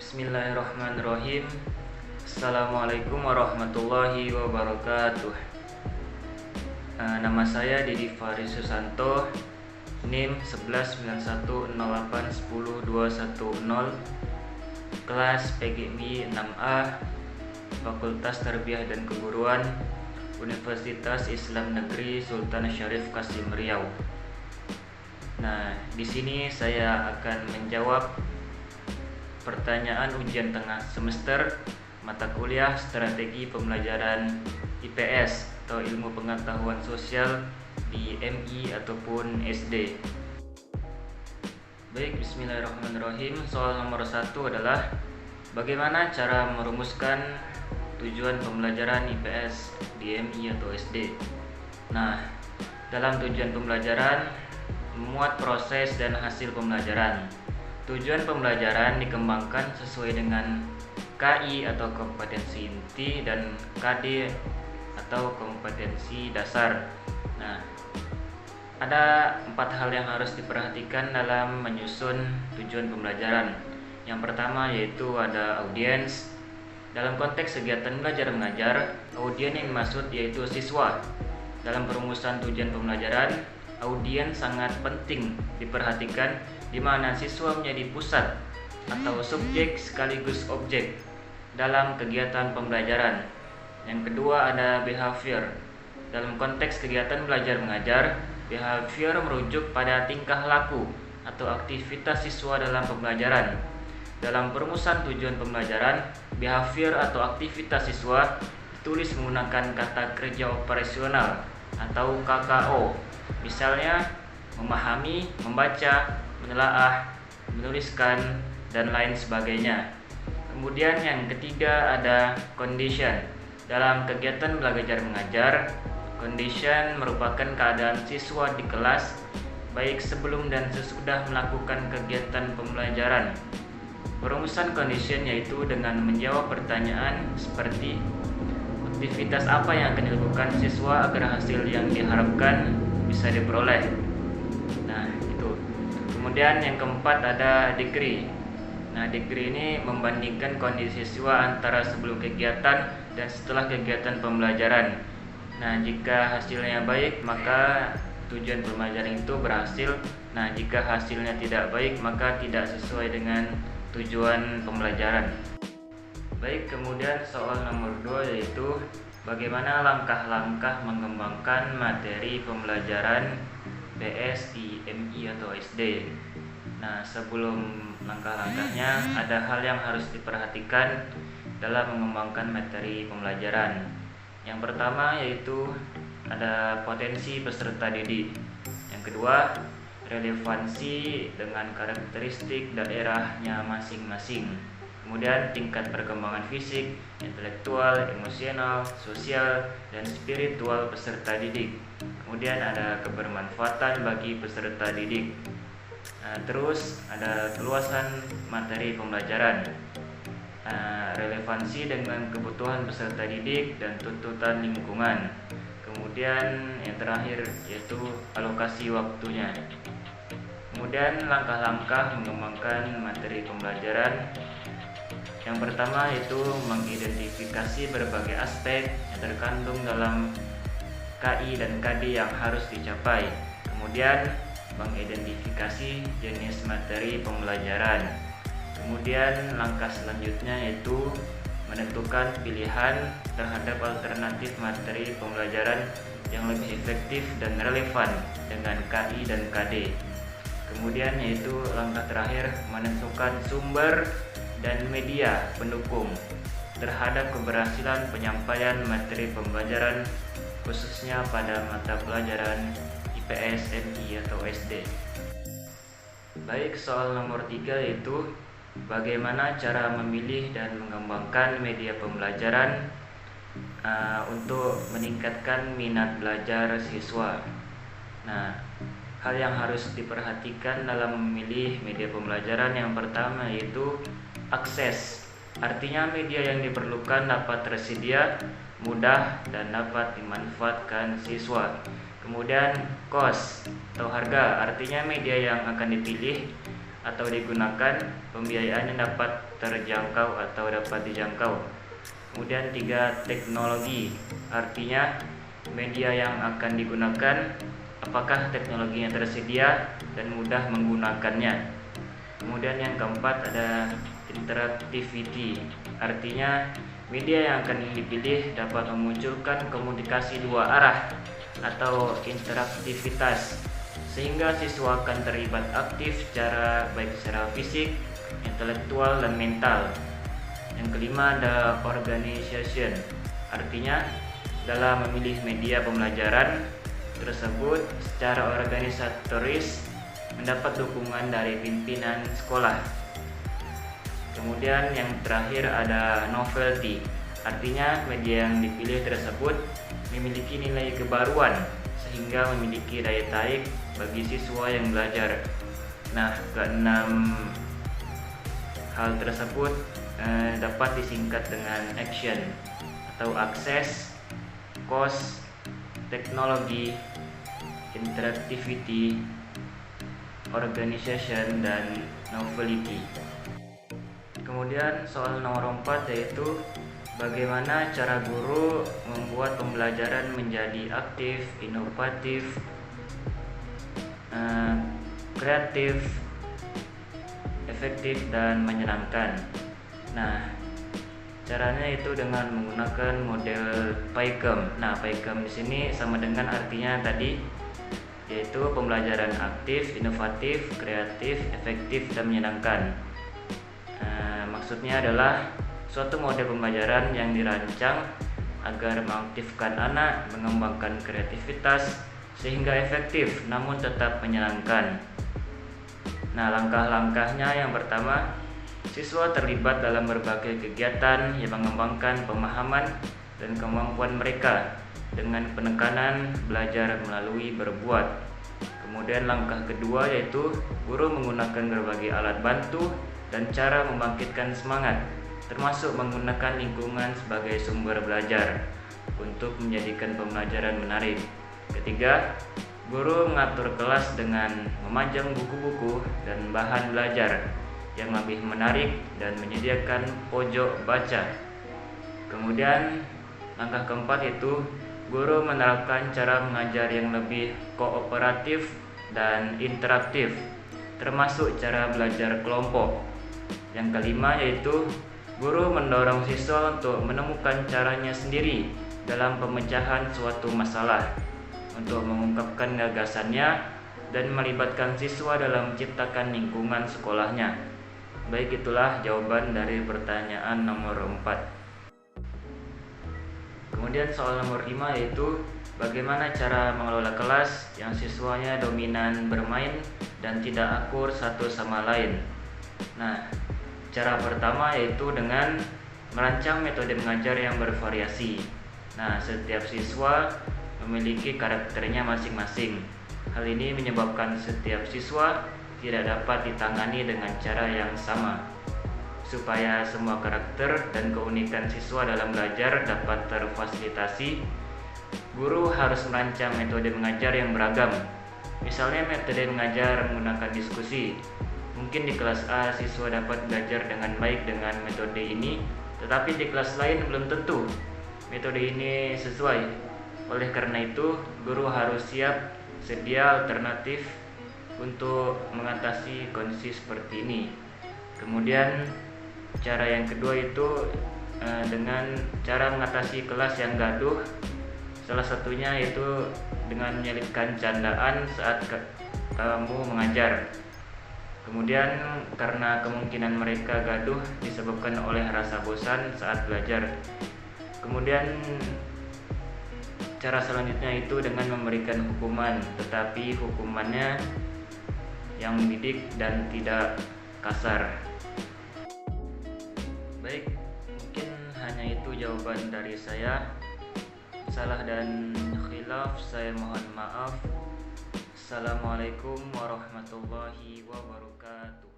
Bismillahirrahmanirrahim. Assalamualaikum warahmatullahi wabarakatuh. Nama saya Didi Faris Susanto, NIM 119108102110, kelas PGMI 6A, Fakultas Tarbiyah dan Keguruan, Universitas Islam Negeri Sultan Syarif Kasim Riau. Nah, di sini saya akan menjawab pertanyaan ujian tengah semester mata kuliah Strategi Pembelajaran IPS atau Ilmu Pengetahuan Sosial di MI ataupun SD. Baik, bismillahirrahmanirrahim. Soal nomor 1 adalah bagaimana cara merumuskan tujuan pembelajaran IPS di MI atau SD. Nah, dalam tujuan pembelajaran memuat proses dan hasil pembelajaran. Tujuan pembelajaran dikembangkan sesuai dengan KI atau kompetensi inti dan KD atau kompetensi dasar. Nah, ada 4 hal yang harus diperhatikan dalam menyusun tujuan pembelajaran. Yang pertama yaitu ada audiens. Dalam konteks kegiatan belajar mengajar, audiens yang dimaksud yaitu siswa. Dalam perumusan tujuan pembelajaran, audiens sangat penting diperhatikan, di mana siswa menjadi pusat atau subjek sekaligus objek dalam kegiatan pembelajaran. Yang kedua ada behavior. Dalam konteks kegiatan belajar mengajar, behavior merujuk pada tingkah laku atau aktivitas siswa dalam pembelajaran. Dalam perumusan tujuan pembelajaran, behavior atau aktivitas siswa ditulis menggunakan kata kerja operasional atau KKO. Misalnya memahami, membaca, menelaah, menuliskan, dan lain sebagainya. Kemudian yang ketiga ada condition. Dalam kegiatan belajar mengajar, condition merupakan keadaan siswa di kelas baik sebelum dan sesudah melakukan kegiatan pembelajaran. Perumusan condition yaitu dengan menjawab pertanyaan seperti aktivitas apa yang akan dilakukan siswa agar hasil yang diharapkan bisa diperoleh. Nah, itu. Kemudian yang keempat ada degree. Nah, degree ini membandingkan kondisi siswa antara sebelum kegiatan dan setelah kegiatan pembelajaran. Nah, jika hasilnya baik, maka tujuan pembelajaran itu berhasil. Nah, jika hasilnya tidak baik, maka tidak sesuai dengan tujuan pembelajaran. Baik, kemudian soal nomor 2 yaitu bagaimana langkah-langkah mengembangkan materi pembelajaran PS di MI atau SD. Nah, sebelum langkah-langkahnya ada hal yang harus diperhatikan dalam mengembangkan materi pembelajaran. Yang pertama yaitu ada potensi peserta didik. Yang kedua, relevansi dengan karakteristik daerahnya masing-masing. Kemudian tingkat perkembangan fisik, intelektual, emosional, sosial, dan spiritual peserta didik. Kemudian ada kebermanfaatan bagi peserta didik. Nah, terus ada keluasan materi pembelajaran, relevansi dengan kebutuhan peserta didik dan tuntutan lingkungan. Kemudian yang terakhir yaitu alokasi waktunya. Kemudian langkah-langkah mengembangkan materi pembelajaran. Yang pertama yaitu mengidentifikasi berbagai aspek yang terkandung dalam KI dan KD yang harus dicapai. Kemudian mengidentifikasi jenis materi pembelajaran. Kemudian langkah selanjutnya yaitu menentukan pilihan terhadap alternatif materi pembelajaran yang lebih efektif dan relevan dengan KI dan KD. Kemudian yaitu langkah terakhir menentukan sumber dan media pendukung terhadap keberhasilan penyampaian materi pembelajaran khususnya pada mata pelajaran IPS, MI atau SD. Baik, soal nomor 3 yaitu bagaimana cara memilih dan mengembangkan media pembelajaran untuk meningkatkan minat belajar siswa. Nah, hal yang harus diperhatikan dalam memilih media pembelajaran yang pertama yaitu akses. Artinya media yang diperlukan dapat tersedia, mudah, dan dapat dimanfaatkan siswa. Kemudian cost atau harga, artinya media yang akan dipilih atau digunakan, pembiayaannya dapat terjangkau atau dapat dijangkau. Kemudian 3, teknologi, artinya media yang akan digunakan, apakah teknologinya tersedia dan mudah menggunakannya. Kemudian yang keempat ada interactivity, artinya media yang akan dipilih dapat memunculkan komunikasi dua arah atau interaktivitas, sehingga siswa akan terlibat aktif baik secara fisik, intelektual, dan mental. Yang kelima ada organization, artinya dalam memilih media pembelajaran tersebut secara organisatoris mendapat dukungan dari pimpinan sekolah. Kemudian yang terakhir ada novelty, artinya media yang dipilih tersebut memiliki nilai kebaruan sehingga memiliki daya tarik bagi siswa yang belajar. Nah, keenam hal tersebut dapat disingkat dengan action atau akses, cost, teknologi, interactivity, organization, dan novelty. Kemudian soal nomor 4 yaitu bagaimana cara guru membuat pembelajaran menjadi aktif, inovatif, kreatif, efektif, dan menyenangkan. Nah, caranya itu dengan menggunakan model PAIKEM. Nah, PAIKEM di sini sama dengan artinya tadi, yaitu pembelajaran aktif, inovatif, kreatif, efektif, dan menyenangkan. Maksudnya adalah suatu model pembelajaran yang dirancang agar mengaktifkan anak, mengembangkan kreativitas, sehingga efektif namun tetap menyenangkan. Nah, langkah-langkahnya yang pertama, siswa terlibat dalam berbagai kegiatan yang mengembangkan pemahaman dan kemampuan mereka dengan penekanan belajar melalui berbuat. Kemudian langkah kedua yaitu guru menggunakan berbagai alat bantu dan cara membangkitkan semangat, termasuk menggunakan lingkungan sebagai sumber belajar untuk menjadikan pembelajaran menarik. Ketiga, guru mengatur kelas dengan memajang buku-buku dan bahan belajar yang lebih menarik dan menyediakan pojok baca. Kemudian langkah keempat itu guru menerapkan cara mengajar yang lebih kooperatif dan interaktif, termasuk cara belajar kelompok. Yang kelima yaitu guru mendorong siswa untuk menemukan caranya sendiri dalam pemecahan suatu masalah, untuk mengungkapkan gagasannya dan melibatkan siswa dalam menciptakan lingkungan sekolahnya. Baik, itulah jawaban dari pertanyaan nomor 4. Kemudian soal nomor 5 yaitu bagaimana cara mengelola kelas yang siswanya dominan bermain dan tidak akur satu sama lain. Nah, cara pertama yaitu dengan merancang metode mengajar yang bervariasi. Nah, setiap siswa memiliki karakternya masing-masing. Hal ini menyebabkan setiap siswa tidak dapat ditangani dengan cara yang sama. Supaya semua karakter dan keunikan siswa dalam belajar dapat terfasilitasi, guru harus merancang metode mengajar yang beragam. Misalnya metode mengajar menggunakan diskusi. Mungkin di kelas A siswa dapat belajar dengan baik dengan metode ini, tetapi di kelas lain belum tentu metode ini sesuai. Oleh karena itu, guru harus siap sedia alternatif untuk mengatasi kondisi seperti ini. Kemudian cara yang kedua itu dengan cara mengatasi kelas yang gaduh. Salah satunya yaitu dengan menyelipkan candaan saat kamu mengajar. Kemudian karena kemungkinan mereka gaduh disebabkan oleh rasa bosan saat belajar. Kemudian cara selanjutnya itu dengan memberikan hukuman, tetapi hukumannya yang mendidik dan tidak kasar. Baik, mungkin hanya itu jawaban dari saya. Salah dan khilaf saya mohon maaf. Assalamualaikum warahmatullahi wabarakatuh.